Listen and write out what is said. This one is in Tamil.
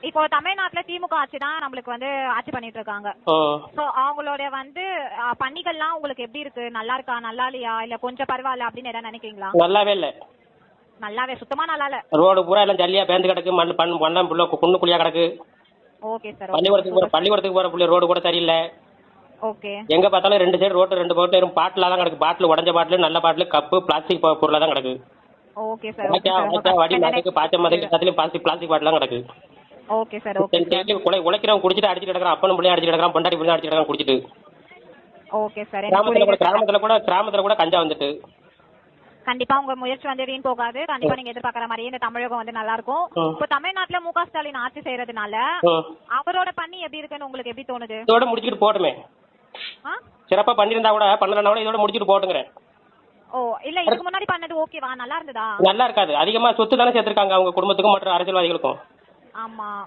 இப்போ தமிழ்நாட்டுல திமுக ஆட்சி தான் நம்மளுக்கு வந்து ஆட்சி பண்ணிட்டு இருக்காங்க. சோ அவங்களோட வந்து பணிகள்லாம் உங்களுக்கு எப்படி இருக்கு? நல்லா இருக்கா, நல்லா இல்லையா, இல்ல கொஞ்சம் பரவாயில்ல அப்படின்னு ஏதாவது நினைக்கிறீங்களா? நல்லாவே இல்ல. நல்லாவே சுத்தமா நல்லா இல்ல. ரோடு பூரா எல்லாம் ஜல்லியா பேந்து கிடக்கு, மண்ணம் புள்ள குண்டு குழியா கிடக்கு. Okay sir. பள்ளிக்கூடத்துக்கு போற புள்ள ரோடு கூட சரியில்லை. ஓகே. எங்க பார்த்தாலும் ரெண்டு சைடு ரோடு ரெண்டு பக்கம் பாட்டிலா தான் கிடக்கு. பாட்டில் உடஞ்ச பாட்டில், நல்ல பாட்டில், கப்பு, பிளாஸ்டிக் பொருளா தான் கிடக்கு. Okay sir. வடி மதுக்கு பாய்ச்ச மதுக்கு எல்லாத்துலயும் பிளாஸ்டிக் பாட்டிலாம் கிடக்கு. Okay sir. ஓகே. உழைக்கிறவன் குடிச்சிட்டு அடிச்சுட்டு கிடக்குறான், அப்பனும் பிள்ளைய அடிச்சுட்டு கிடக்குறான், பொண்டாட்டி பிள்ளைய அடிச்சுட்டு கிடக்குறான் குடிச்சிட்டு. Okay sir. கிராமத்துல கூட கஞ்சா வந்துட்டு. கண்டிப்பா உங்க முயற்சி வந்து வீண் போகாது. கண்டிப்பா நீங்க எதிர்பார்க்கற மாதிரியே இந்த தமிழகம் வந்து நல்லா இருக்கும். இப்போ தமிழ்நாட்டுல மு.க. ஸ்டாலின் ஆட்சி செய்யறதுனால அவரோட பண்ணி எப்படி இருக்குன்னு உங்களுக்கு எப்படி தோணுது? இதோட முடிச்சிட்டு போட்டுமே. சிறப்பா பண்ணிருந்தா கூட பண்ணலன்னா கூட இதோட முடிச்சிட்டு போட்டுங்கிறேன். ஓ இல்ல, இதுக்கு முன்னாடி பண்ணது ஓகேவா, நல்லா இருந்ததா? நல்லா இருக்காது. அதிகமா சொத்து தானே சேர்த்திருக்காங்க அவங்க குடும்பத்துக்கும் மற்ற அரசியல்வாதிகளுக்கும். ஆமா.